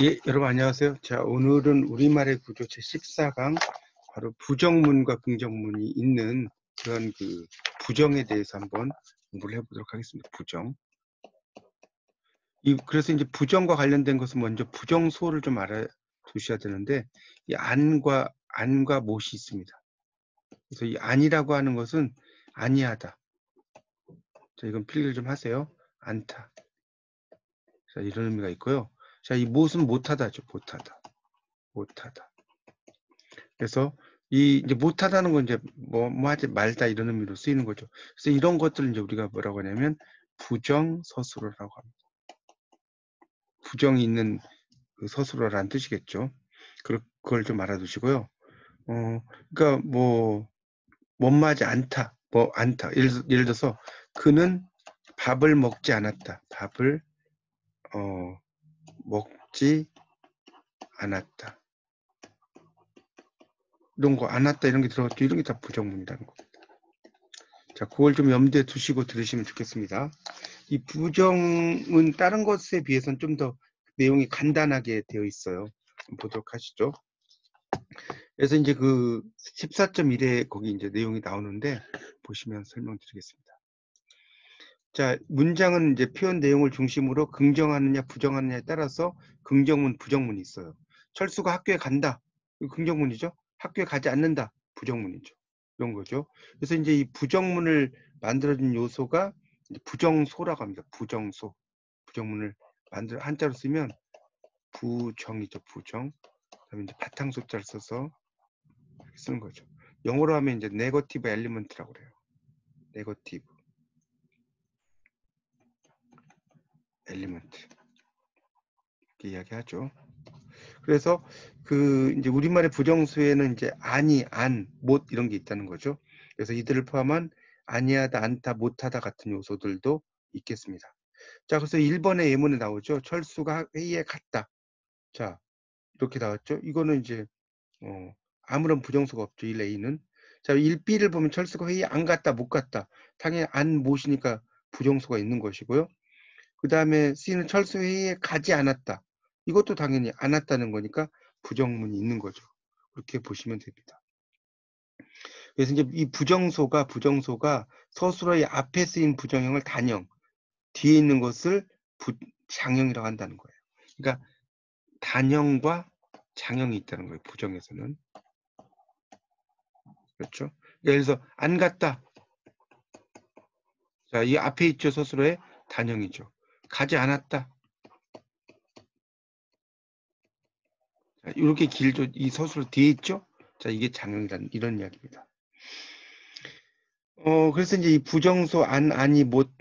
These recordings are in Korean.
예, 여러분 안녕하세요. 자, 오늘은 우리말의 구조 제14강 바로 부정문과 긍정문이 있는 그런 부정에 대해서 한번 공부를 해보도록 하겠습니다. 부정. 그래서 이제 부정과 관련된 것은 먼저 부정소를 좀 알아두셔야 되는데 이 안과 못이 있습니다. 그래서 이 안이라고 하는 것은 아니하다. 자, 이건 필기를 좀 하세요. 않다. 자, 이런 의미가 있고요. 자, 이 못은 못하다죠. 못하다. 못하다. 그래서 이제 못하다는 건 이제 뭐 하지 말다 이런 의미로 쓰이는 거죠. 그래서 이런 것들을 이제 우리가 뭐라고 하냐면 부정서술어라고 합니다. 부정이 있는 그 서술어라는 뜻이겠죠. 그걸 좀 알아두시고요. 그러니까 뭐 못마지 않다, 뭐 않다. 예를 들어서 그는 밥을 먹지 않았다. 밥을 먹지 않았다. 이런 거 않았다 이런 게 들어갔죠. 이런 게 다 부정문이라는 거. 자, 그걸 좀 염두에 두시고 들으시면 좋겠습니다. 이 부정은 다른 것에 비해서는 좀 더 내용이 간단하게 되어 있어요. 보도록 하시죠. 그래서 이제 그 14.1에 거기 이제 내용이 나오는데 보시면 설명드리겠습니다. 자, 문장은 이제 표현 내용을 중심으로 긍정하느냐 부정하느냐에 따라서 긍정문, 부정문이 있어요. 철수가 학교에 간다. 이거 긍정문이죠. 학교에 가지 않는다. 부정문이죠. 이런 거죠. 그래서 이제 이 부정문을 만들어준 요소가 부정소라고 합니다. 부정소. 부정문을 한자로 쓰면 부정이죠. 부정. 그다음에 이제 바탕소자를 써서 이렇게 쓰는 거죠. 영어로 하면 이제 네거티브 엘리먼트라고 그래요. 네거티브 엘리먼트 이렇게 이야기하죠. 그래서 이제 우리말의 부정수에는 이제 아니, 안, 못 이런 게 있다는 거죠. 그래서 이들을 포함한 아니하다, 않다, 못하다 같은 요소들도 있겠습니다. 자, 그래서 1번의 예문에 나오죠. 철수가 회의에 갔다. 자, 이렇게 나왔죠. 이거는 이제 아무런 부정수가 없죠. 1A는. 자, 1B를 보면 철수가 회의에 안 갔다, 못 갔다. 당연히 안, 못이니까 부정수가 있는 것이고요. 그 다음에 C는 철수 회의에 가지 않았다. 이것도 당연히 안 왔다는 거니까 부정문이 있는 거죠. 그렇게 보시면 됩니다. 그래서 이제 이 부정소가 서술어의 앞에 쓰인 부정형을 단형, 뒤에 있는 것을 장형이라고 한다는 거예요. 그러니까 단형과 장형이 있다는 거예요. 부정에서는. 그렇죠? 예를 들어서 안 갔다. 자, 이 앞에 있죠. 서술어의 단형이죠. 가지 않았다. 자, 이렇게 길죠. 이 서술어 뒤에 있죠. 자, 이게 장형이라는 이런 이야기입니다. 그래서 이제 이 부정소 안, 아니, 못,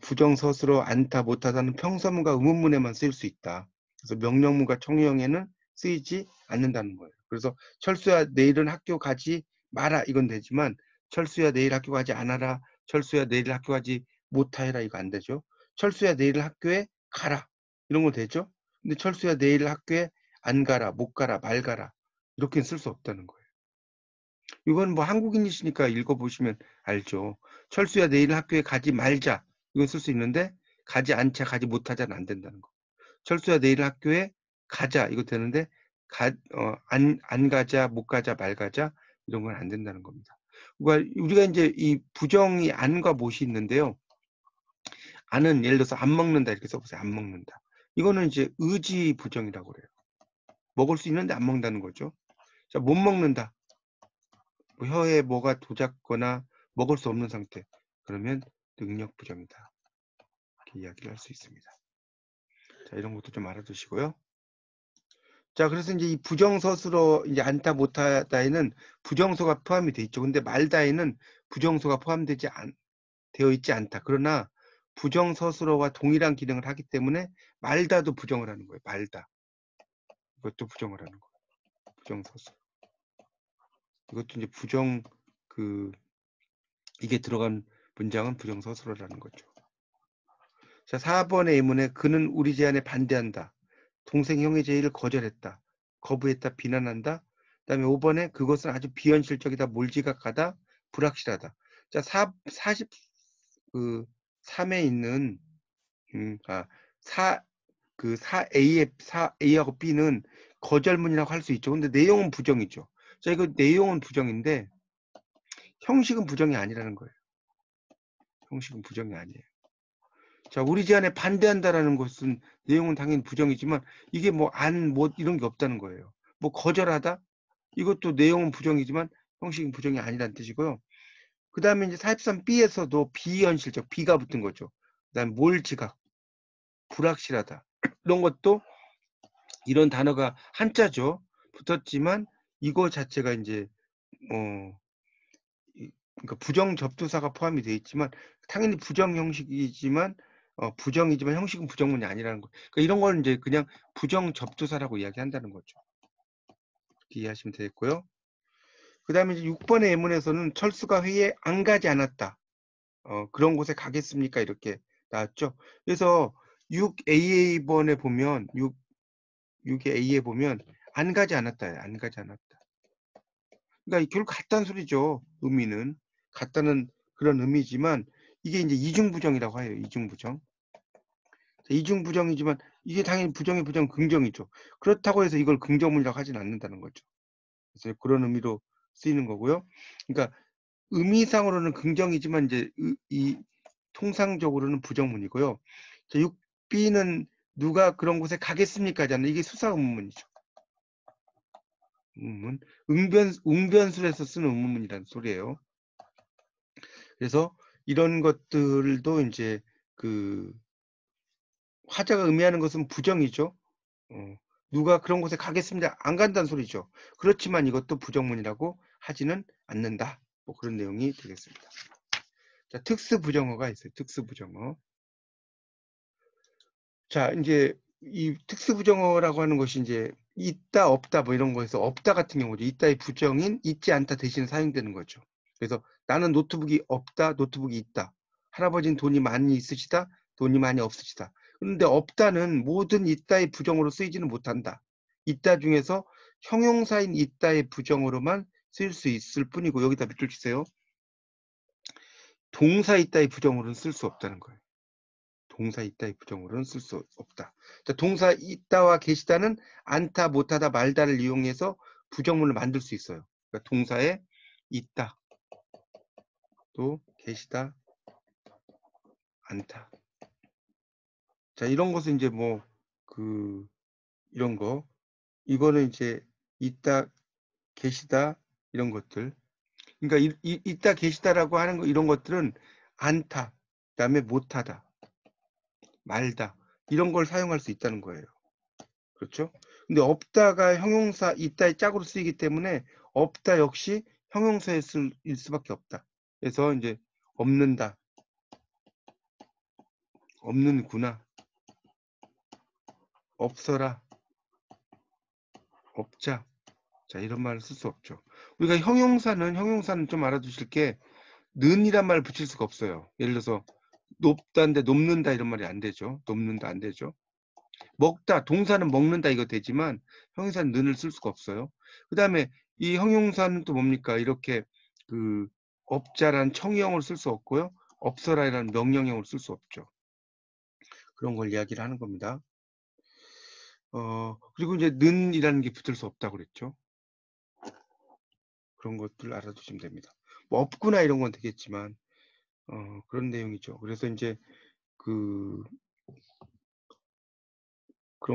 부정서술어 않다, 못하다는 평서문과 의문문에만 쓰일 수 있다. 그래서 명령문과 청유형에는 쓰이지 않는다는 거예요. 그래서 철수야 내일은 학교 가지 마라 이건 되지만 철수야 내일 학교 가지 않아라. 철수야 내일 학교 가지 못하여라 이거 안 되죠. 철수야 내일 학교에 가라 이런 거 되죠. 근데 철수야 내일 학교에 안 가라, 못 가라, 말 가라 이렇게 쓸 수 없다는 거예요. 이건 뭐 한국인이시니까 읽어보시면 알죠. 철수야 내일 학교에 가지 말자. 이건 쓸 수 있는데 가지 않자, 가지 못하자는 안 된다는 거. 철수야 내일 학교에 가자. 이거 되는데 안 가자, 못 가자, 말 가자 이런 건 안 된다는 겁니다. 그러니까 우리가 이제 이 부정이 안과 못이 있는데요. 안은 예를 들어서 안 먹는다 이렇게 써보세요. 안 먹는다. 이거는 이제 의지 부정이라고 그래요. 먹을 수 있는데 안 먹는다는 거죠. 자, 못 먹는다. 뭐 혀에 뭐가 도잡거나 먹을 수 없는 상태. 그러면 능력 부정이다. 이렇게 이야기를 할 수 있습니다. 자, 이런 것도 좀 알아두시고요. 자, 그래서 이제 이 부정서술어 이제 않다 못하다에는 부정소가 포함이 돼 있죠. 근데 말다에는 부정소가 포함되지 되어 있지 않다. 그러나 부정서술어와 동일한 기능을 하기 때문에 말다도 부정을 하는 거예요. 말다. 이것도 부정을 하는 거예요. 부정서술. 이것도 이제 이게 들어간 문장은 부정서술어라는 거죠. 자, 4번의 예문에 그는 우리 제안에 반대한다. 동생 형의 제의를 거절했다. 거부했다. 비난한다. 그 다음에 5번에 그것은 아주 비현실적이다. 몰지각하다. 불확실하다. 자, 3에 있는 그 4A하고 B는 거절문이라고 할 수 있죠. 근데 내용은 부정이죠. 자, 이거 내용은 부정인데 형식은 부정이 아니라는 거예요. 형식은 부정이 아니에요. 자, 우리 제안에 반대한다라는 것은 내용은 당연히 부정이지만 이게 뭐 이런 게 없다는 거예요. 뭐 거절하다? 이것도 내용은 부정이지만 형식은 부정이 아니라는 뜻이고요. 그 다음에 이제 43B에서도 비현실적, B가 붙은 거죠. 그 다음에 몰지각, 불확실하다. 이런 것도 이런 단어가 한자죠. 붙었지만 이거 자체가 이제 그러니까 부정 접두사가 포함이 되어 있지만 당연히 부정 형식이지만 부정이지만 형식은 부정문이 아니라는 거. 그러니까 이런 걸 이제 그냥 부정 접두사라고 이야기한다는 거죠. 이렇게 이해하시면 되겠고요. 그 다음에 이제 6번의 예문에서는 철수가 회의에 안 가지 않았다. 그런 곳에 가겠습니까? 이렇게 나왔죠. 그래서 6AA번에 보면 6의 A에 보면 안 가지 않았다예요. 안 가지 않았다. 그러니까 결국 같다는 소리죠. 의미는 같다는 그런 의미지만 이게 이제 이중부정이라고 해요. 이중부정. 이중부정이지만 이게 당연히 부정의 부정 긍정이죠. 그렇다고 해서 이걸 긍정문이라고 하진 않는다는 거죠. 그래서 그런 의미로 쓰이는 거고요. 그러니까 의미상으로는 긍정이지만 이제 이 통상적으로는 부정문이고요. 자, 6B는 누가 그런 곳에 가겠습니까? 잖아요. 이게 수사 의문문이죠. 의문문. 웅변술에서 쓰는 의문문이라는 소리예요. 그래서 이런 것들도 이제 그 화자가 의미하는 것은 부정이죠. 누가 그런 곳에 가겠습니다. 안 간다는 소리죠. 그렇지만 이것도 부정문이라고 하지는 않는다. 뭐 그런 내용이 되겠습니다. 자, 특수부정어가 있어요. 특수부정어. 자, 이제 이 특수부정어라고 하는 것이 이제 있다, 없다 뭐 이런 거에서 없다 같은 경우죠. 있다의 부정인 있지 않다 대신 사용되는 거죠. 그래서 나는 노트북이 없다, 노트북이 있다. 할아버지는 돈이 많이 있으시다, 돈이 많이 없으시다. 그런데 없다는 모든 있다의 부정으로 쓰이지는 못한다. 있다 중에서 형용사인 있다의 부정으로만 쓰일 수 있을 뿐이고 여기다 밑줄 치세요. 동사 있다의 부정으로는 쓸 수 없다는 거예요. 동사 있다의 부정으로는 쓸 수 없다. 자, 동사 있다와 계시다는 않다, 못하다, 말다를 이용해서 부정문을 만들 수 있어요. 그러니까 동사에 있다, 또 계시다, 않다. 자, 이런 것은 이제 뭐 이런 거 이거는 이제 있다, 계시다 이런 것들. 그러니까 있다, 계시다라고 하는 거 이런 것들은 않다, 그다음에 못하다, 말다 이런 걸 사용할 수 있다는 거예요. 그렇죠? 근데 없다가 형용사 있다의 짝으로 쓰이기 때문에 없다 역시 형용사일 수밖에 없다. 그래서 이제 없는다, 없는구나, 없어라, 없자. 자, 이런 말을 쓸 수 없죠. 우리가 형용사는 좀 알아두실 게 는이란 말을 붙일 수가 없어요. 예를 들어서 높다인데 높는다 이런 말이 안 되죠. 높는다 안 되죠. 먹다, 동사는 먹는다 이거 되지만 형용사는 는을 쓸 수가 없어요. 그 다음에 이 형용사는 또 뭡니까? 이렇게 그 없자라는 청형을 쓸 수 없고요. 없어라라는 명령형을 쓸 수 없죠. 그런 걸 이야기를 하는 겁니다. 그리고 이제 는이라는 게 붙을 수 없다고 그랬죠. 그런 것들 알아두시면 됩니다. 뭐 없구나 이런 건 되겠지만 그런 내용이죠. 그래서 이제 그런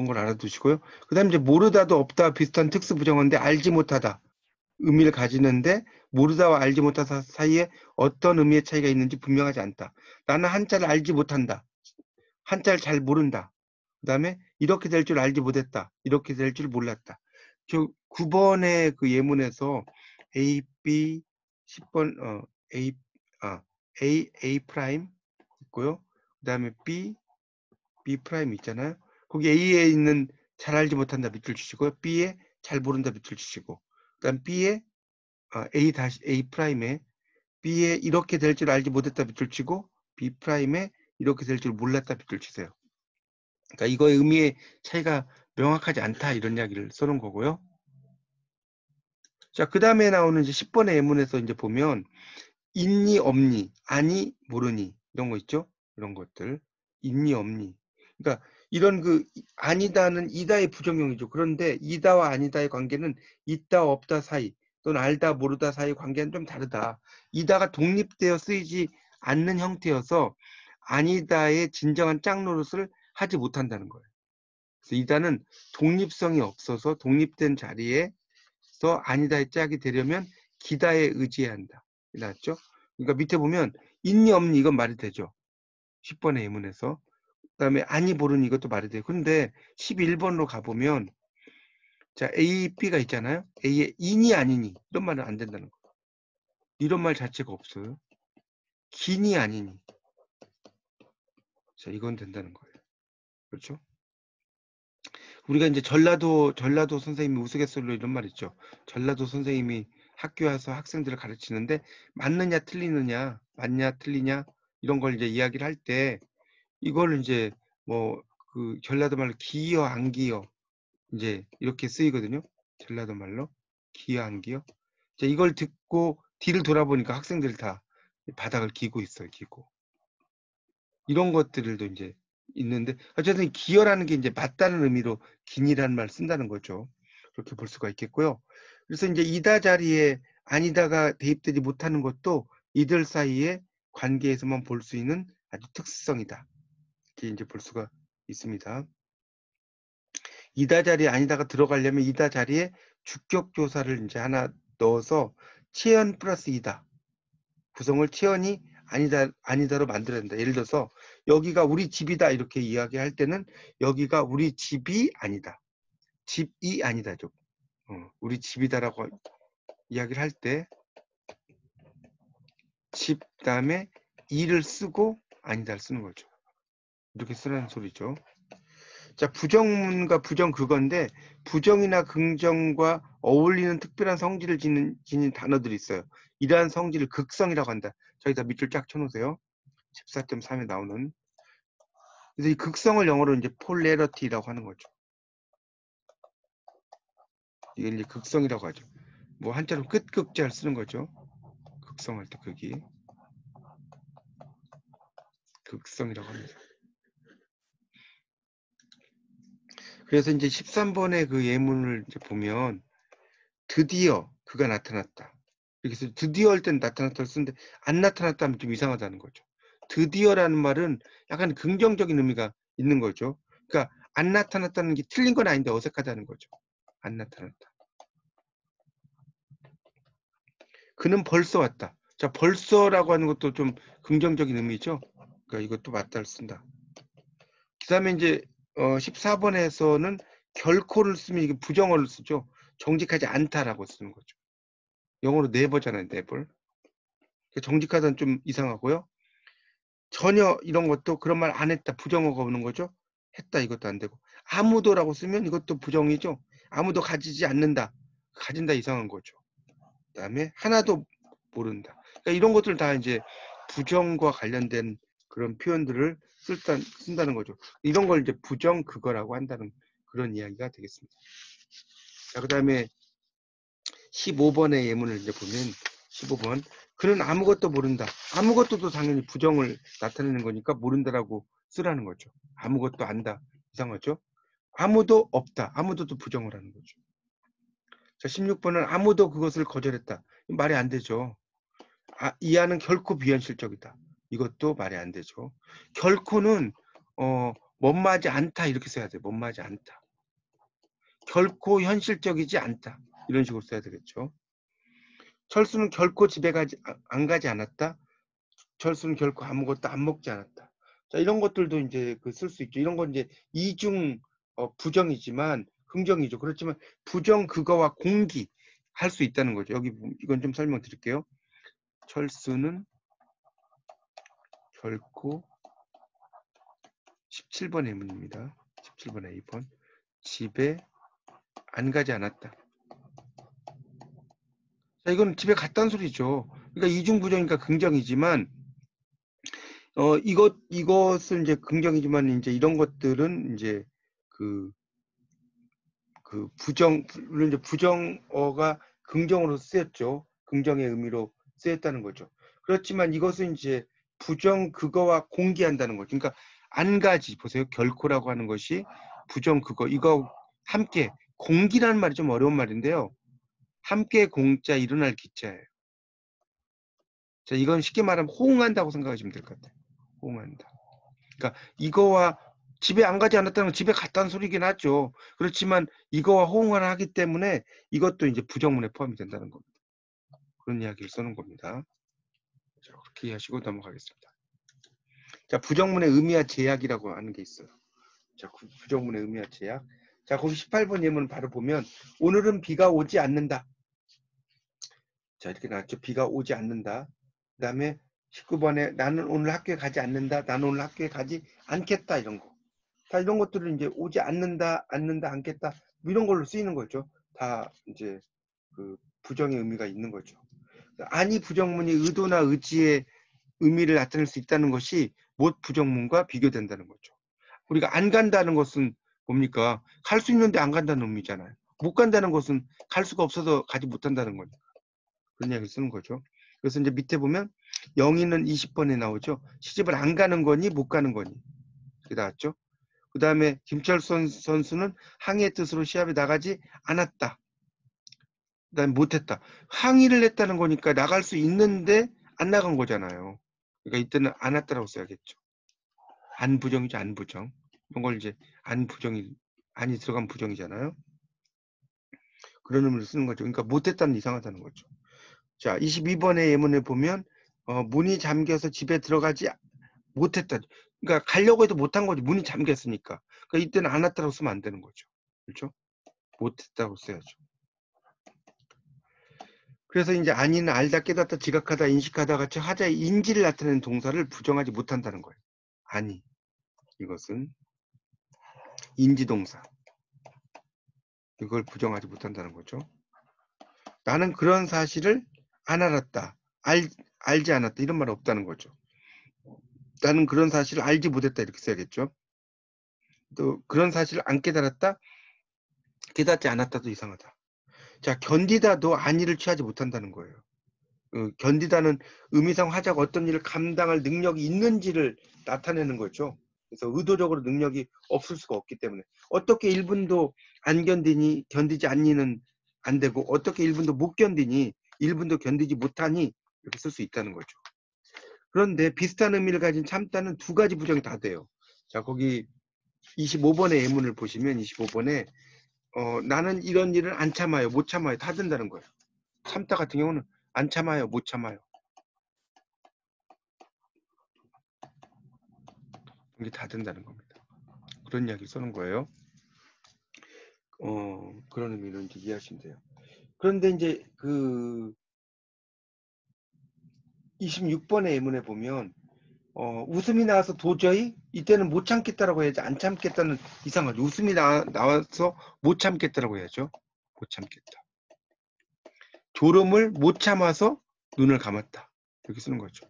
걸 알아두시고요. 그 다음에 이제 모르다도 없다 비슷한 특수부정어인데 알지 못하다 의미를 가지는데 모르다와 알지 못하다 사이에 어떤 의미의 차이가 있는지 분명하지 않다. 나는 한자를 알지 못한다. 한자를 잘 모른다. 그 다음에 이렇게 될 줄 알지 못했다. 이렇게 될 줄 몰랐다. 저 9번의 그 예문에서 A, B, 10번 A, A 프라임 있고요. 그 다음에 B, B 프라임 있잖아요. 거기 A에 있는 잘 알지 못한다 밑줄 치시고요. B에 잘 모른다 밑줄 치시고 그 다음 B에 A 프라임에 B에 이렇게 될 줄 알지 못했다 밑줄 치고 B 프라임에 이렇게 될 줄 몰랐다 밑줄 치세요. 그러니까 이거의 의미의 차이가 명확하지 않다 이런 이야기를 써놓은 거고요. 자, 그 다음에 나오는 이제 10번의 예문에서 이제 보면 있니 없니 아니 모르니 이런 거 있죠. 이런 것들 있니 없니. 그러니까 이런 그 아니다는 이다의 부정형이죠. 그런데 이다와 아니다의 관계는 있다 없다 사이 또는 알다 모르다 사이 관계는 좀 다르다. 이다가 독립되어 쓰이지 않는 형태여서 아니다의 진정한 짝 노릇을 하지 못한다는 거예요. 그래서 이다는 독립성이 없어서 독립된 자리에서 아니다의 짝이 되려면 기다에 의지해야 한다. 나왔죠? 그러니까 밑에 보면 있니 없니 이건 말이 되죠. 10번의 예문에서. 그다음에 아니 모르니 이것도 말이 돼요. 근데 11번으로 가보면 자 A, B가 있잖아요. A의 이니 아니니 이런 말은 안 된다는 거예요. 이런 말 자체가 없어요. 기니 아니니. 자 이건 된다는 거예요. 그렇죠? 우리가 이제 전라도 선생님이 우스갯소리로 이런 말 있죠. 전라도 선생님이 학교 와서 학생들을 가르치는데 맞느냐 틀리느냐 맞냐 틀리냐 이런 걸 이제 이야기를 할 때 이걸 이제 뭐 그 전라도 말로 기여 안 기여 이제 이렇게 쓰이거든요. 전라도 말로 기여 안 기여. 자, 이걸 듣고 뒤를 돌아보니까 학생들 다 바닥을 기고 있어요. 기고. 이런 것들도 이제 있는데 어쨌든 기여라는 게 이제 맞다는 의미로 긴이라는 말 쓴다는 거죠. 그렇게 볼 수가 있겠고요. 그래서 이제 이다 자리에 아니다가 대입되지 못하는 것도 이들 사이의 관계에서만 볼 수 있는 아주 특수성이다. 이렇게 이제 볼 수가 있습니다. 이다 자리에 아니다가 들어가려면 이다 자리에 주격 조사를 이제 하나 넣어서 치연 플러스 이다 구성을 치연이 아니다로 만들어야 된다. 예를 들어서 여기가 우리 집이다 이렇게 이야기할 때는 여기가 우리 집이 아니다. 집이 아니다죠. 우리 집이다라고 이야기를 할 때 집 다음에 이를 쓰고 아니다를 쓰는 거죠. 이렇게 쓰라는 소리죠. 자, 부정문과 부정 그건데 부정이나 긍정과 어울리는 특별한 성질을 지닌 단어들이 있어요. 이러한 성질을 극성이라고 한다. 저기다 밑줄 쫙 쳐놓으세요. 14.3에 나오는. 그래서 이 극성을 영어로 이제 폴레러티라고 하는 거죠. 이게 이제 극성이라고 하죠. 뭐 한자로 끝극자를 쓰는 거죠. 극성할 때 극이 극성이라고 합니다. 그래서 이제 13번의 그 예문을 이제 보면 드디어 그가 나타났다. 이렇게 해서 드디어 할 때는 나타났다를 쓰는데 안 나타났다 하면 좀 이상하다는 거죠. 드디어라는 말은 약간 긍정적인 의미가 있는 거죠. 그러니까 안 나타났다는 게 틀린 건 아닌데 어색하다는 거죠. 안 나타났다. 그는 벌써 왔다. 자, 벌써라고 하는 것도 좀 긍정적인 의미죠. 그러니까 이것도 맞다를 쓴다. 그 다음에 이제 14번에서는 결코를 쓰면 이게 부정어를 쓰죠. 정직하지 않다라고 쓰는 거죠. 영어로 never잖아요, never. 정직하다는 좀 이상하고요. 전혀 이런 것도 그런 말 안 했다. 부정어가 오는 거죠. 했다 이것도 안 되고. 아무도라고 쓰면 이것도 부정이죠. 아무도 가지지 않는다. 가진다 이상한 거죠. 그 다음에 하나도 모른다. 그러니까 이런 것들 다 이제 부정과 관련된 그런 표현들을 쓴다는 거죠. 이런 걸 이제 부정 그거라고 한다는 그런 이야기가 되겠습니다. 자, 그 다음에 15번의 예문을 이제 보면 15번 그는 아무것도 모른다. 아무것도도 당연히 부정을 나타내는 거니까 모른다라고 쓰라는 거죠. 아무것도 안다. 이상하죠? 아무도 없다. 아무도도 부정을 하는 거죠. 자, 16번은 아무도 그것을 거절했다. 말이 안 되죠. 이하는 결코 비현실적이다. 이것도 말이 안 되죠. 결코는 멋마지 않다 이렇게 써야 돼요. 멋마지 않다. 결코 현실적이지 않다. 이런 식으로 써야 되겠죠. 철수는 결코 집에 안 가지 않았다. 철수는 결코 아무것도 안 먹지 않았다. 자, 이런 것들도 이제 쓸 수 있죠. 이런 건 이제 이중 부정이지만 긍정이죠. 그렇지만 부정 그거와 공기 할 수 있다는 거죠. 여기 이건 좀 설명드릴게요. 철수는 결코 17번 의문입니다. 17번 A번 집에 안 가지 않았다. 자, 이건 집에 갔다는 소리죠. 그러니까 이중부정이니까 긍정이지만 이것은 이제 긍정이지만 이제 이런 것들은 이제 그 물론 이제 부정어가 긍정으로 쓰였죠. 긍정의 의미로 쓰였다는 거죠. 그렇지만 이것은 이제 부정 그거와 공기한다는 거죠. 그러니까 안 가지 보세요. 결코라고 하는 것이 부정 그거 이거 함께 공기라는 말이 좀 어려운 말인데요. 함께 공자 일어날 기자예요. 자, 이건 쉽게 말하면 호응한다고 생각하시면 될 것 같아요. 호응한다. 그러니까 이거와 집에 안 가지 않았다는 건 집에 갔다는 소리긴 하죠. 그렇지만 이거와 호응을 하기 때문에 이것도 이제 부정문에 포함이 된다는 겁니다. 그런 이야기를 쓰는 겁니다. 자, 그렇게 이해하시고 넘어가겠습니다. 자, 부정문의 의미와 제약이라고 하는 게 있어요. 자, 부정문의 의미와 제약. 자, 거기 18번 예문 바로 보면 오늘은 비가 오지 않는다. 자, 이렇게 나왔죠. 비가 오지 않는다. 그 다음에 19번에 나는 오늘 학교에 가지 않는다. 나는 오늘 학교에 가지 않겠다. 이런 거. 다 이런 것들은 이제 오지 않는다, 않겠다. 뭐 이런 걸로 쓰이는 거죠. 다 이제 그 부정의 의미가 있는 거죠. 아니 부정문이 의도나 의지의 의미를 나타낼 수 있다는 것이 못 부정문과 비교된다는 거죠. 우리가 안 간다는 것은 뭡니까? 갈 수 있는데 안 간다는 의미잖아요. 못 간다는 것은 갈 수가 없어서 가지 못한다는 거니까. 그런 이야기를 쓰는 거죠. 그래서 이제 밑에 보면 영희는 20번에 나오죠. 시집을 안 가는 거니 못 가는 거니. 그게 나왔죠. 그 다음에 김철선 선수는 항의의 뜻으로 시합에 나가지 않았다. 그 다음에 못했다. 항의를 했다는 거니까 나갈 수 있는데 안 나간 거잖아요. 그러니까 이때는 안 왔다라고 써야겠죠. 안 부정이죠. 안 부정. 이런 걸 이제 안 부정이 안이 들어간 부정이잖아요. 그런 의미로 쓰는 거죠. 그러니까 못했다는 이상하다는 거죠. 자, 22번의 예문에 보면 문이 잠겨서 집에 들어가지 못했다. 그러니까 가려고 해도 못한 거지. 문이 잠겼으니까. 그러니까 이때는 안 왔다라고 쓰면 안 되는 거죠. 그렇죠? 못했다고 써야죠. 그래서 이제 아니는 알다, 깨닫다, 지각하다, 인식하다 같이 하자의 인지를 나타내는 동사를 부정하지 못한다는 거예요. 아니. 이것은 인지동사. 이걸 부정하지 못한다는 거죠. 나는 그런 사실을 안 알았다. 알지 않았다. 이런 말 없다는 거죠. 나는 그런 사실을 알지 못했다. 이렇게 써야겠죠. 또 그런 사실을 안 깨달았다. 깨닫지 않았다도 이상하다. 자, 견디다도 안위를 취하지 못한다는 거예요. 견디다는 의미상 하자가 어떤 일을 감당할 능력이 있는지를 나타내는 거죠. 그래서 의도적으로 능력이 없을 수가 없기 때문에 어떻게 1분도 안 견디지 않니는 안 되고 어떻게 1분도 못 견디니 1분도 견디지 못하니 이렇게 쓸 수 있다는 거죠. 그런데 비슷한 의미를 가진 참다는 두 가지 부정이 다 돼요. 자, 거기 25번의 예문을 보시면 25번에 나는 이런 일을 안 참아요. 못 참아요. 다 된다는 거예요. 참다 같은 경우는 안 참아요. 못 참아요. 이게 다 된다는 겁니다. 그런 이야기 쓰는 거예요. 그런 의미로 이제 이해하시면 돼요. 그런데 이제 그 26번의 예문에 보면 웃음이 나와서 도저히 이때는 못 참겠다라고 해야지 안 참겠다는 이상하죠. 웃음이 나와서 못 참겠다라고 해야죠. 못 참겠다. 졸음을 못 참아서 눈을 감았다. 이렇게 쓰는 거죠.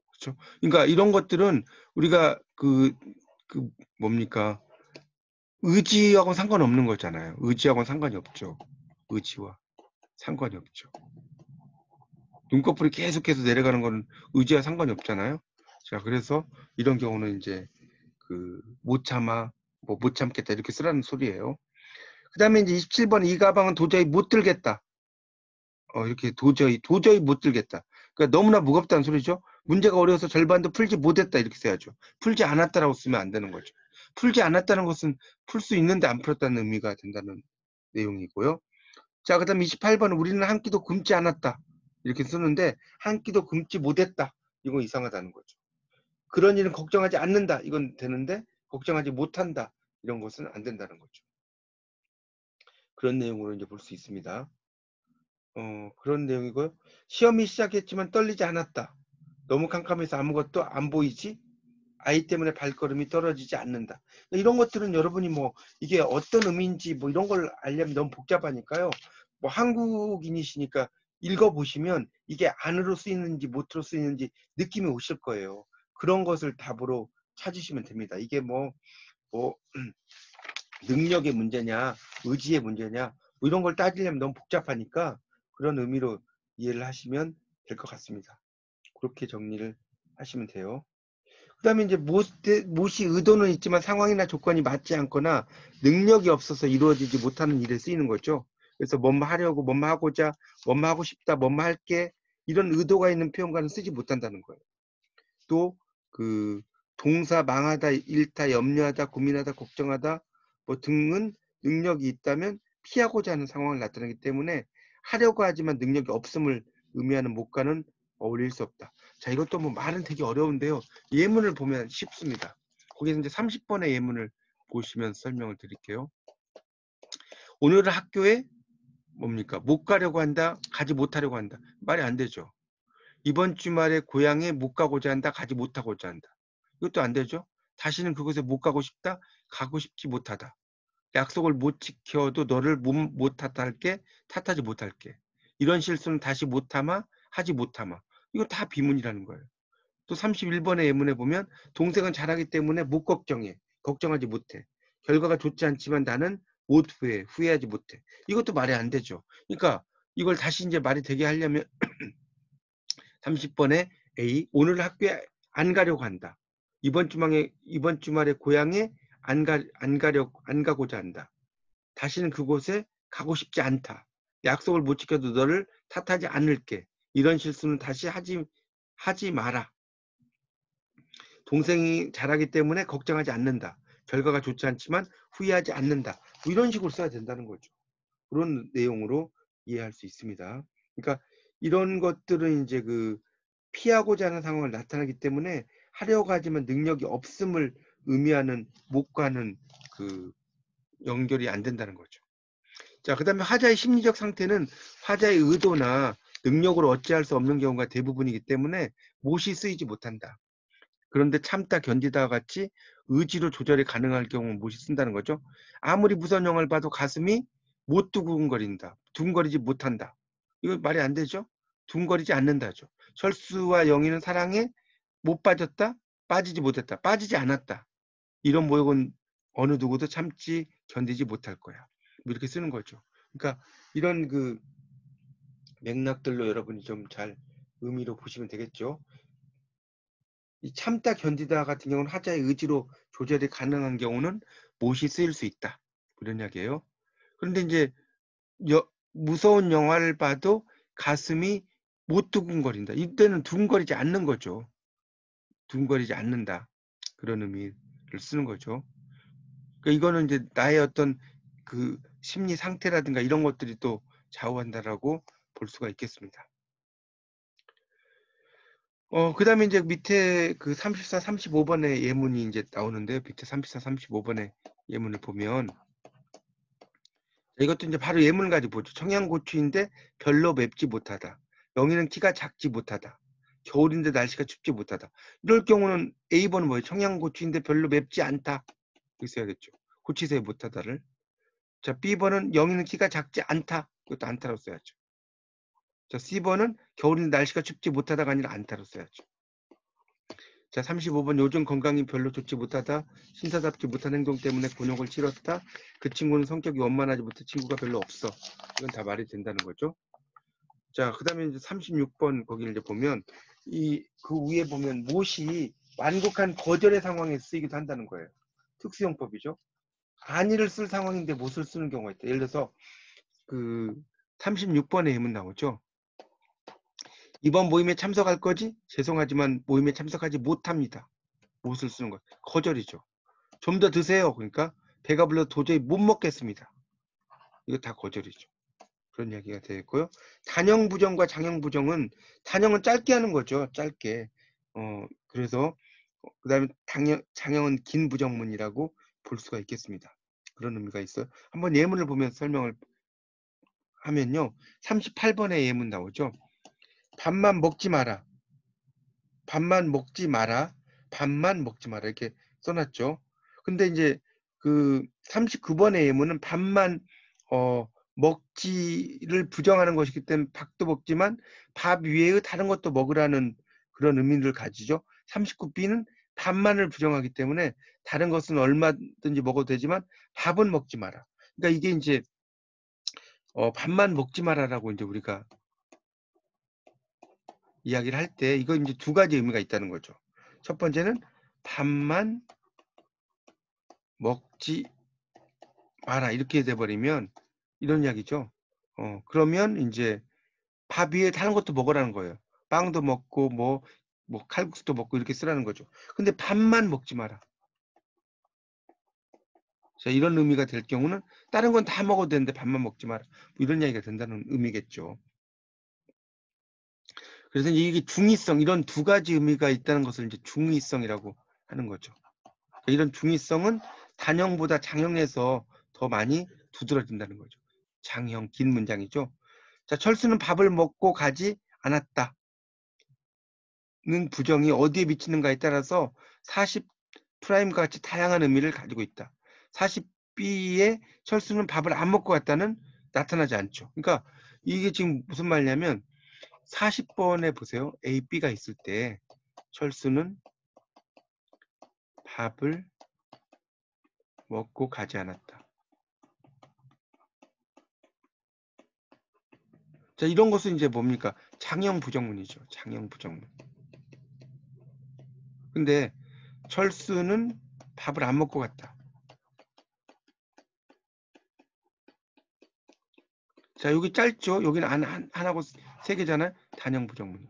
그렇죠? 그러니까 이런 것들은 우리가 그 뭡니까? 의지하고는 상관없는 거잖아요. 의지하고는 상관이 없죠. 의지와 상관이 없죠. 눈꺼풀이 계속해서 내려가는 거는 의지와 상관이 없잖아요. 자, 그래서 이런 경우는 이제 그 못 참아, 뭐 못 참겠다 이렇게 쓰라는 소리예요. 그 다음에 이제 27번 이 가방은 도저히 못 들겠다. 이렇게 도저히 못 들겠다. 그러니까 너무나 무겁다는 소리죠. 문제가 어려워서 절반도 풀지 못했다 이렇게 써야죠. 풀지 않았다라고 쓰면 안 되는 거죠. 풀지 않았다는 것은 풀 수 있는데 안 풀었다는 의미가 된다는 내용이고요. 자, 그 다음 28번 우리는 한 끼도 굶지 않았다. 이렇게 쓰는데 한 끼도 굶지 못했다. 이건 이상하다는 거죠. 그런 일은 걱정하지 않는다. 이건 되는데 걱정하지 못한다. 이런 것은 안 된다는 거죠. 그런 내용으로 이제 볼 수 있습니다. 그런 내용이고요. 시험이 시작했지만 떨리지 않았다. 너무 캄캄해서 아무것도 안 보이지? 아이 때문에 발걸음이 떨어지지 않는다. 이런 것들은 여러분이 뭐 이게 어떤 의미인지 뭐 이런 걸 알려면 너무 복잡하니까요. 뭐 한국인이시니까 읽어보시면 이게 안으로 쓰이는지 못으로 쓰이는지 느낌이 오실 거예요. 그런 것을 답으로 찾으시면 됩니다. 이게 뭐 능력의 문제냐 의지의 문제냐 뭐 이런 걸 따지려면 너무 복잡하니까 그런 의미로 이해를 하시면 될 것 같습니다. 그렇게 정리를 하시면 돼요. 그 그다음에 이제 못이 의도는 있지만 상황이나 조건이 맞지 않거나 능력이 없어서 이루어지지 못하는 일에 쓰이는 거죠. 그래서 뭐뭐 하려고, 뭐뭐 하고자, 뭐뭐 하고 싶다, 뭐뭐 할게 이런 의도가 있는 표현과는 쓰지 못한다는 거예요. 또 그 동사 망하다, 잃다, 염려하다, 고민하다, 걱정하다 뭐 등은 능력이 있다면 피하고자 하는 상황을 나타내기 때문에 하려고 하지만 능력이 없음을 의미하는 못과는 어울릴 수 없다. 자, 이것도 뭐 말은 되게 어려운데요. 예문을 보면 쉽습니다. 거기서 이제 30번의 예문을 보시면서 설명을 드릴게요. 오늘은 학교에 뭡니까? 못 가려고 한다, 가지 못하려고 한다. 말이 안 되죠. 이번 주말에 고향에 못 가고자 한다, 가지 못하고자 한다. 이것도 안 되죠. 다시는 그곳에 못 가고 싶다, 가고 싶지 못하다. 약속을 못 지켜도 너를 못 탓할게, 탓하지 못할게. 이런 실수는 다시 못하마, 하지 못하마. 이거 다 비문이라는 거예요. 또 31번의 예문에 보면 동생은 잘하기 때문에 못 걱정해, 걱정하지 못해. 결과가 좋지 않지만 나는 못 후회해, 후회하지 못해. 이것도 말이 안 되죠. 그러니까 이걸 다시 이제 말이 되게 하려면 30번에 A, 오늘 학교에 안 가려고 한다. 이번 주말에 고향에 안 가고자 한다. 다시는 그곳에 가고 싶지 않다. 약속을 못 지켜도 너를 탓하지 않을게. 이런 실수는 다시 하지 마라. 동생이 잘하기 때문에 걱정하지 않는다. 결과가 좋지 않지만 후회하지 않는다. 뭐 이런 식으로 써야 된다는 거죠. 그런 내용으로 이해할 수 있습니다. 그러니까 이런 것들은 이제 그 피하고자 하는 상황을 나타나기 때문에 하려고 하지만 능력이 없음을 의미하는 못과는 그 연결이 안 된다는 거죠. 자, 그다음에 화자의 심리적 상태는 화자의 의도나 능력으로 어찌할 수 없는 경우가 대부분이기 때문에 못이 쓰이지 못한다. 그런데 참다 견디다와 같이 의지로 조절이 가능할 경우는 못이 쓴다는 거죠. 아무리 무서운 영화를 봐도 가슴이 못 두근거린다. 두근거리지 못한다. 이거 말이 안 되죠. 두근거리지 않는다죠. 철수와 영희는 사랑에 못 빠졌다. 빠지지 못했다. 빠지지 않았다. 이런 모욕은 어느 누구도 참지 견디지 못할 거야. 뭐 이렇게 쓰는 거죠. 그러니까 이런 그 맥락들로 여러분이 좀 잘 의미로 보시면 되겠죠. 이 참다 견디다 같은 경우는 하자의 의지로 조절이 가능한 경우는 못이 쓰일 수 있다. 이런 이야기예요. 그런데 이제 무서운 영화를 봐도 가슴이 못 두근거린다. 이때는 두근거리지 않는 거죠. 두근거리지 않는다. 그런 의미를 쓰는 거죠. 그러니까 이거는 이제 나의 어떤 그 심리 상태라든가 이런 것들이 또 좌우한다라고 볼 수가 있겠습니다. 그다음에 이제 밑에 그 34, 35번의 예문이 이제 나오는데요. 밑에 34, 35번의 예문을 보면 이것도 이제 바로 예문을 가지고 보죠. 청양고추인데 별로 맵지 못하다. 영희는 키가 작지 못하다. 겨울인데 날씨가 춥지 못하다. 이럴 경우는 A번은 뭐예요? 청양고추인데 별로 맵지 않다. 이렇게 써야겠죠. 고치세요 못하다를. 자, B번은 영희는 키가 작지 않다. 이것도 않다라고 써야죠. 자, C번은 겨울인데 날씨가 춥지 못하다가 아니라 않다로 써야죠. 자, 35번 요즘 건강이 별로 좋지 못하다. 신사답지 못한 행동 때문에 곤욕을 치렀다. 그 친구는 성격이 원만하지 못해 친구가 별로 없어. 이건 다 말이 된다는 거죠. 자, 그 다음에 이제 36번 거기를 이제 보면 그 위에 보면 못이 완곡한 거절의 상황에 쓰이기도 한다는 거예요. 특수용법이죠. 아니를 쓸 상황인데 못을 쓰는 경우가 있다. 예를 들어서 그 36번에 예문 나오죠. 이번 모임에 참석할 거지? 죄송하지만 모임에 참석하지 못합니다. 못을 쓰는 것. 거절이죠. 좀 더 드세요. 그러니까 배가 불러 도저히 못 먹겠습니다. 이거 다 거절이죠. 그런 이야기가 되겠고요. 단형 부정과 장형 부정은 단형은 짧게 하는 거죠. 짧게. 그래서 그다음에 장형은 긴 부정문이라고 볼 수가 있겠습니다. 그런 의미가 있어요. 한번 예문을 보면 설명을 하면요. 38번에 예문 나오죠. 밥만 먹지 마라. 밥만 먹지 마라. 밥만 먹지 마라. 이렇게 써놨죠. 근데 이제 그 39번의 예문은 밥만 먹지를 부정하는 것이기 때문에 밥도 먹지만 밥 위에의 다른 것도 먹으라는 그런 의미를 가지죠. 39B는 밥만을 부정하기 때문에 다른 것은 얼마든지 먹어도 되지만 밥은 먹지 마라. 그러니까 이게 이제 밥만 먹지 마라라고 이제 우리가 이야기를 할 때 이거 이제 두 가지 의미가 있다는 거죠. 첫 번째는 밥만 먹지 마라. 이렇게 돼버리면 이런 이야기죠. 그러면 이제 밥 위에 다른 것도 먹으라는 거예요. 빵도 먹고 뭐 칼국수도 먹고 이렇게 쓰라는 거죠. 근데 밥만 먹지 마라. 자, 이런 의미가 될 경우는 다른 건 다 먹어도 되는데 밥만 먹지 마라. 뭐 이런 이야기가 된다는 의미겠죠. 그래서 이게 중의성, 이런 두 가지 의미가 있다는 것을 이제 중의성이라고 하는 거죠. 이런 중의성은 단형보다 장형에서 더 많이 두드러진다는 거죠. 장형, 긴 문장이죠. 자, 철수는 밥을 먹고 가지 않았다. 는 부정이 어디에 미치는가에 따라서 40 프라임과 같이 다양한 의미를 가지고 있다. 40B의 철수는 밥을 안 먹고 갔다는 나타나지 않죠. 그러니까 이게 지금 무슨 말이냐면 40번에 보세요. A, B가 있을 때 철수는 밥을 먹고 가지 않았다. 자, 이런 것은 이제 뭡니까? 장형 부정문이죠. 장형 부정문. 근데 철수는 밥을 안 먹고 갔다. 자, 여기 짧죠? 여기는 안 하고 세 개잖아요. 단형 부정문.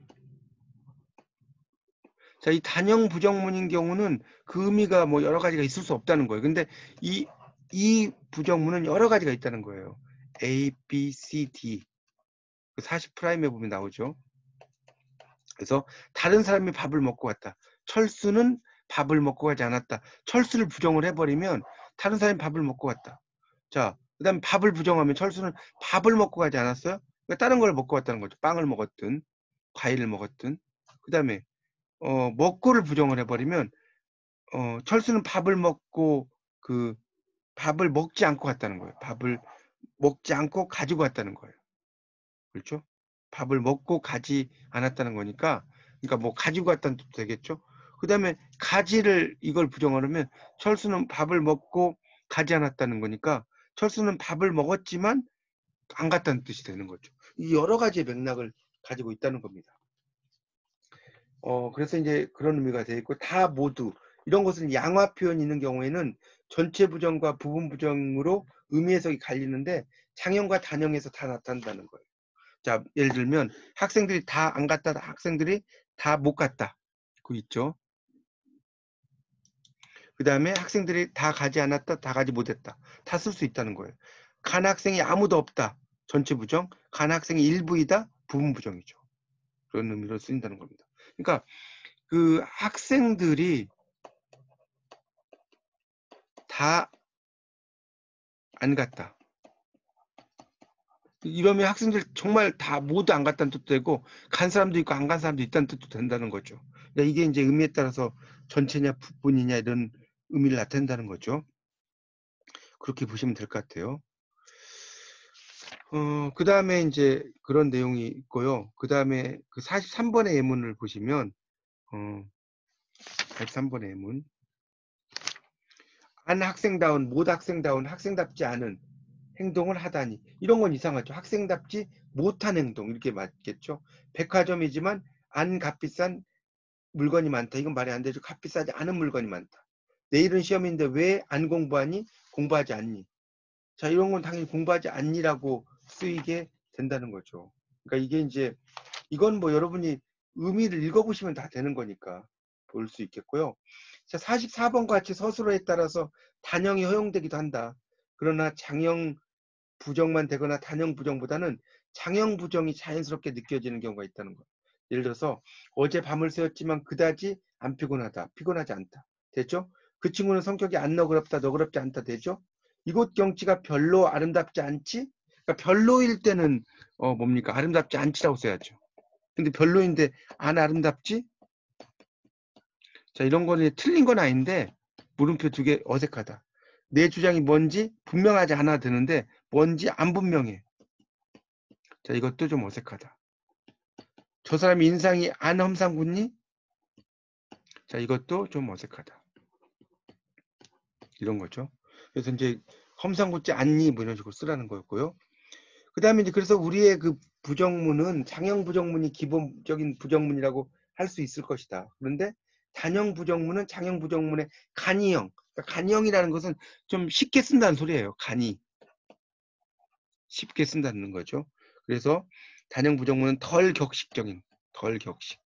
자, 이 단형 부정문인 경우는 그 의미가 뭐 여러 가지가 있을 수 없다는 거예요. 근데 이 부정문은 여러 가지가 있다는 거예요. A, B, C, D. 40프라임에 보면 나오죠. 그래서 다른 사람이 밥을 먹고 갔다. 철수는 밥을 먹고 가지 않았다. 철수를 부정을 해버리면 다른 사람이 밥을 먹고 갔다. 자, 그 다음에 밥을 부정하면 철수는 밥을 먹고 가지 않았어요? 그러니까 다른 걸 먹고 갔다는 거죠. 빵을 먹었든 과일을 먹었든. 그 다음에 먹고를 부정을 해버리면 철수는 밥을 먹고 밥을 먹지 않고 갔다는 거예요. 밥을 먹지 않고 가지고 갔다는 거예요. 그렇죠? 밥을 먹고 가지 않았다는 거니까, 그러니까 뭐 가지고 갔다는 뜻도 되겠죠? 그 다음에 가지를 이걸 부정하려면 철수는 밥을 먹고 가지 않았다는 거니까 철수는 밥을 먹었지만 안 갔다는 뜻이 되는 거죠. 이 여러 가지의 맥락을 가지고 있다는 겁니다. 그래서 이제 그런 의미가 되어 있고, 다 모두 이런 것은 양화 표현이 있는 경우에는 전체 부정과 부분 부정으로 의미 해석이 갈리는데 장형과 단형에서 다 나타난다는 거예요. 자, 예를 들면 학생들이 다 안 갔다, 학생들이 다 못 갔다. 그 있죠. 그 다음에 학생들이 다 가지 않았다, 다 가지 못했다. 다 쓸 수 있다는 거예요. 간 학생이 아무도 없다. 전체 부정. 간 학생이 일부이다. 부분 부정이죠. 그런 의미로 쓰인다는 겁니다. 그러니까 그 학생들이 다 안 갔다. 이러면 학생들 정말 다 모두 안 갔다는 뜻도 되고 간 사람도 있고 안 간 사람도 있다는 뜻도 된다는 거죠. 그러니까 이게 이제 의미에 따라서 전체냐 부분이냐 이런 의미를 나타낸다는 거죠. 그렇게 보시면 될 것 같아요. 그 다음에 이제 그런 내용이 있고요. 그 다음에 그 43번의 예문을 보시면 43번의 예문. 안 학생다운, 못 학생다운, 학생답지 않은 행동을 하다니. 이런 건 이상하죠. 학생답지 못한 행동. 이렇게 맞겠죠. 백화점이지만 안 값비싼 물건이 많다. 이건 말이 안 되죠. 값비싸지 않은 물건이 많다. 내일은 시험인데 왜 안 공부하니? 공부하지 않니? 자, 이런 건 당연히 공부하지 않니라고 쓰이게 된다는 거죠. 그러니까 이게 이제 이건 뭐 여러분이 의미를 읽어보시면 다 되는 거니까 볼 수 있겠고요. 자, 44번과 같이 서술어에 따라서 단형이 허용되기도 한다. 그러나 장형 부정만 되거나 단형 부정보다는 장형 부정이 자연스럽게 느껴지는 경우가 있다는 거. 예를 들어서 어제 밤을 새웠지만 그다지 안 피곤하다. 피곤하지 않다. 됐죠? 그 친구는 성격이 안 너그럽다. 너그럽지 않다. 되죠? 이곳 경치가 별로 아름답지 않지? 그러니까 별로일 때는 뭡니까? 아름답지 않지라고 써야죠. 근데 별로인데 안 아름답지? 자, 이런 거는 틀린 건 아닌데 물음표 두 개 어색하다. 내 주장이 뭔지 분명하지 않아 되는데 뭔지 안 분명해. 자, 이것도 좀 어색하다. 저 사람 인상이 안 험상궂니? 자, 이것도 좀 어색하다. 이런 거죠. 그래서 이제 험상궂지 않니 뭐 이런 식으로 쓰라는 거였고요. 그 다음에 이제 그래서 우리의 그 부정문은 장형 부정문이 기본적인 부정문이라고 할 수 있을 것이다. 그런데 단형 부정문은 장형 부정문의 간이형. 그러니까 간이형이라는 것은 좀 쉽게 쓴다는 소리예요. 간이. 쉽게 쓴다는 거죠. 그래서 단형 부정문은 덜 격식적인, 덜 격식.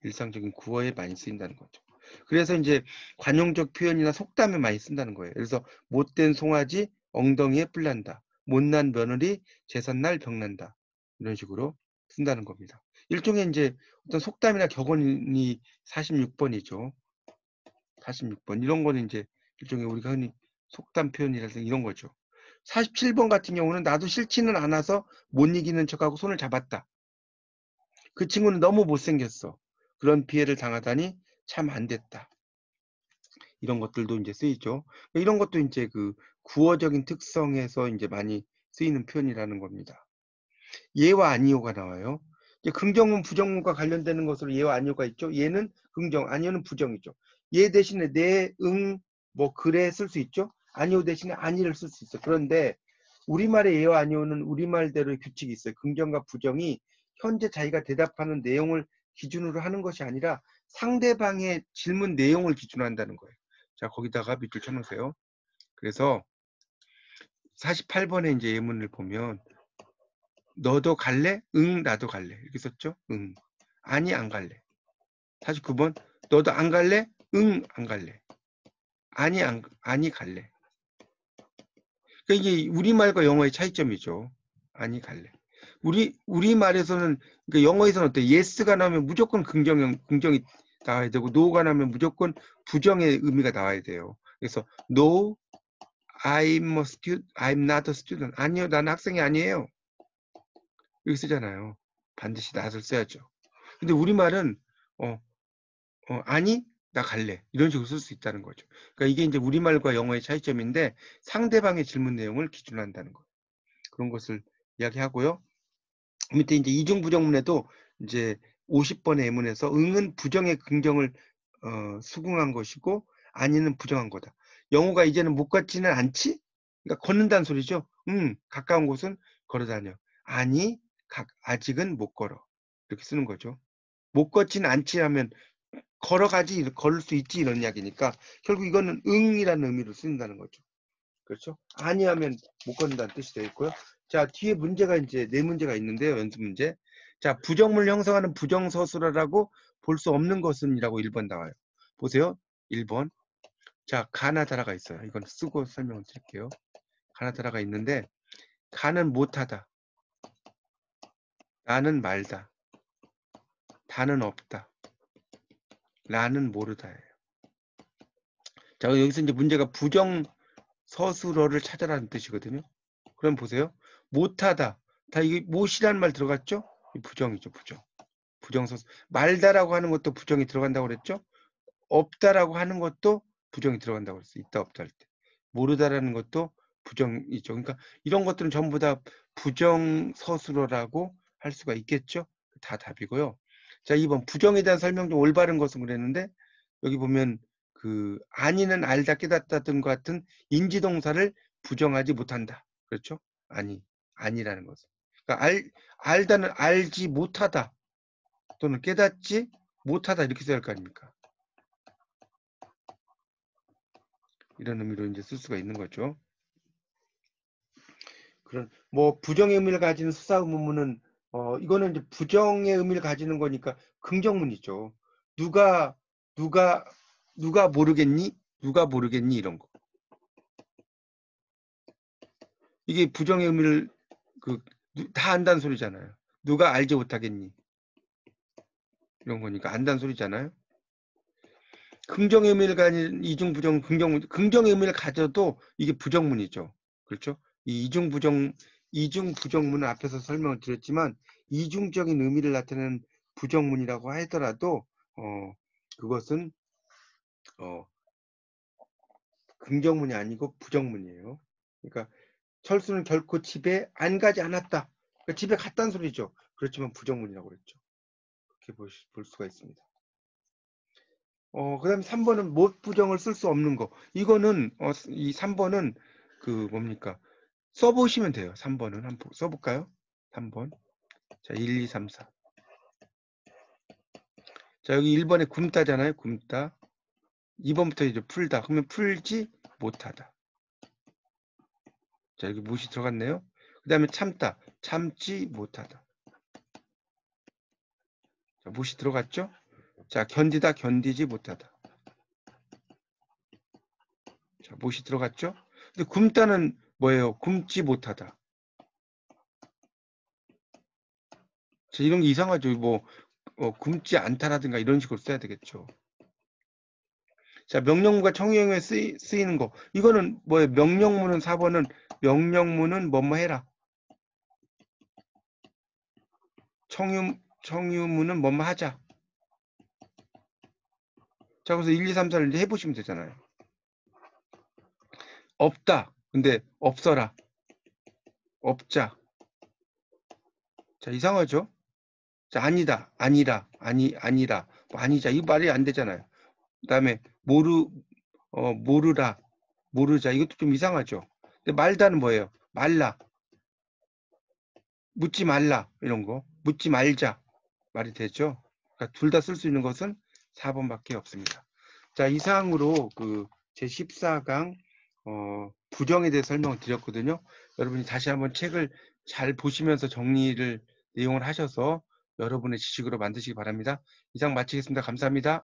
일상적인 구어에 많이 쓰인다는 거죠. 그래서 이제 관용적 표현이나 속담에 많이 쓴다는 거예요. 그래서 못된 송아지 엉덩이에 뿔난다. 못난 며느리 제삿날 병난다. 이런 식으로 쓴다는 겁니다. 일종의 이제 어떤 속담이나 격언이 46번이죠. 46번. 이런 거는 이제 일종의 우리가 흔히 속담 표현이라서 이런 거죠. 47번 같은 경우는 나도 싫지는 않아서 못 이기는 척하고 손을 잡았다. 그 친구는 너무 못생겼어. 그런 피해를 당하다니 참 안 됐다. 이런 것들도 이제 쓰이죠. 이런 것도 이제 그 구어적인 특성에서 이제 많이 쓰이는 표현이라는 겁니다. 예와 아니요가 나와요. 이제 긍정문, 부정문과 관련되는 것으로 예와 아니요가 있죠. 예는 긍정, 아니요는 부정이죠. 예 대신에 네, 응, 뭐 그래 쓸 수 있죠. 아니요 대신에 아니를 쓸 수 있어요. 그런데 우리말의 예와 아니요는 우리말대로의 규칙이 있어요. 긍정과 부정이 현재 자기가 대답하는 내용을 기준으로 하는 것이 아니라 상대방의 질문 내용을 기준으로 한다는 거예요. 자, 거기다가 밑줄 쳐놓으세요. 그래서 48번에 이제 예문을 보면 너도 갈래? 응, 나도 갈래. 이렇게 썼죠? 응. 아니, 안 갈래. 49번 너도 안 갈래? 응, 안 갈래. 아니, 갈래. 그러니까 이게 우리말과 영어의 차이점이죠. 아니, 갈래. 우리말에서는, 그러니까 영어에서는 어때? yes가 나오면 무조건 긍정이 나와야 되고, no가 나오면 무조건 부정의 의미가 나와야 돼요. 그래서, no, I'm not a student. 아니요, 나는 학생이 아니에요. 이렇게 쓰잖아요. 반드시 not을 써야죠. 근데 우리말은, 어, 아니, 나 갈래. 이런 식으로 쓸 수 있다는 거죠. 그러니까 이게 이제 우리말과 영어의 차이점인데, 상대방의 질문 내용을 기준으로 한다는 거예요. 그런 것을 이야기하고요. 밑에 이제 이중부정문에도 이제 50번의 예문에서 응은 부정의 긍정을 수긍한 것이고 아니는 부정한 거다. 영어가 이제는 못 걷지는 않지? 그러니까 걷는다는 소리죠. 가까운 곳은 걸어다녀. 아니, 아직은 못 걸어. 이렇게 쓰는 거죠. 못 걷지는 않지 하면 걸어가지, 걸을 수 있지 이런 이야기니까 결국 이거는 응이라는 의미로 쓰인다는 거죠. 그렇죠? 아니하면 못 걷는다는 뜻이 되겠고요. 자, 뒤에 문제가 이제 네 문제가 있는데요. 연습 문제. 자, 부정물 형성하는 부정서술어라고 볼 수 없는 것은이라고 1번 나와요. 보세요. 1번. 자, 가나다라가 있어요. 이건 쓰고 설명을 드릴게요. 가나다라가 있는데 가는 못하다. 나는 말다. 다는 없다. 라는 모르다예요. 자, 여기서 이제 문제가 부정서술어를 찾아라는 뜻이거든요. 그럼 보세요. 못하다. 다 이게 못이라는 말 들어갔죠? 부정이죠, 부정. 부정서술. 말다라고 하는 것도 부정이 들어간다고 그랬죠? 없다라고 하는 것도 부정이 들어간다고 그랬어요. 있다, 없다 할 때. 모르다라는 것도 부정이죠. 그러니까 이런 것들은 전부 다 부정서술어라고 할 수가 있겠죠? 다 답이고요. 자, 2번 부정에 대한 설명 중 올바른 것은 그랬는데 여기 보면 그 아니는 알다 깨닫다 등과 같은 인지동사를 부정하지 못한다. 그렇죠? 아니라는 것은. 그러니까 알다는 알지 못하다 또는 깨닫지 못하다 이렇게 써야 할 거 아닙니까? 이런 의미로 이제 쓸 수가 있는 거죠. 그런 뭐 부정의 의미를 가지는 수사 의문문은 이거는 이제 부정의 의미를 가지는 거니까 긍정문이죠. 누가 누가 누가 모르겠니? 누가 모르겠니? 이런 거. 이게 부정의 의미를 다 안다는 소리잖아요. 누가 알지 못하겠니? 이런 거니까 안다는 소리잖아요. 긍정의 의미를 가진 이중 부정 긍정의 의미를 가져도 이게 부정문이죠. 그렇죠? 이 이중 부정문은 앞에서 설명을 드렸지만 이중적인 의미를 나타내는 부정문이라고 하더라도 그것은 긍정문이 아니고 부정문이에요. 그러니까 철수는 결코 집에 안 가지 않았다. 그러니까 집에 갔다는 소리죠. 그렇지만 부정문이라고 그랬죠. 그렇게 볼 수가 있습니다. 그 다음에 3번은 못 부정을 쓸 수 없는 거. 이거는, 이 3번은 그 뭡니까? 써보시면 돼요. 3번은 한번 써볼까요? 3번. 자, 1, 2, 3, 4. 자, 여기 1번에 굶다잖아요. 굶다. 2번부터 이제 풀다. 그러면 풀지 못하다. 자, 여기 못이 들어갔네요. 그 다음에 참다. 참지 못하다. 자, 못이 들어갔죠? 자, 견디다. 견디지 못하다. 자, 못이 들어갔죠? 근데 굶다는 뭐예요? 굶지 못하다. 자, 이런 게 이상하죠. 뭐 굶지 않다라든가 이런 식으로 써야 되겠죠. 자, 명령문과 청유형에 쓰이는 거. 이거는 뭐예요? 명령문은 4번은 명령문은 뭐뭐 해라. 청유문은 뭐뭐 하자. 자, 그래서 1, 2, 3, 4를 이제 해보시면 되잖아요. 없다. 근데 없어라. 없자. 자, 이상하죠? 자, 아니다. 아니라. 아니라. 뭐 아니자. 이 말이 안 되잖아요. 그 다음에 모르라. 모르자. 이것도 좀 이상하죠? 근데 말다는 뭐예요? 말라. 묻지 말라. 이런 거. 묻지 말자. 말이 되죠? 그러니까 둘 다 쓸 수 있는 것은 4번밖에 없습니다. 자, 이상으로 그 제14강 부정에 대해 설명을 드렸거든요. 여러분이 다시 한번 책을 잘 보시면서 정리를 내용을 하셔서 여러분의 지식으로 만드시기 바랍니다. 이상 마치겠습니다. 감사합니다.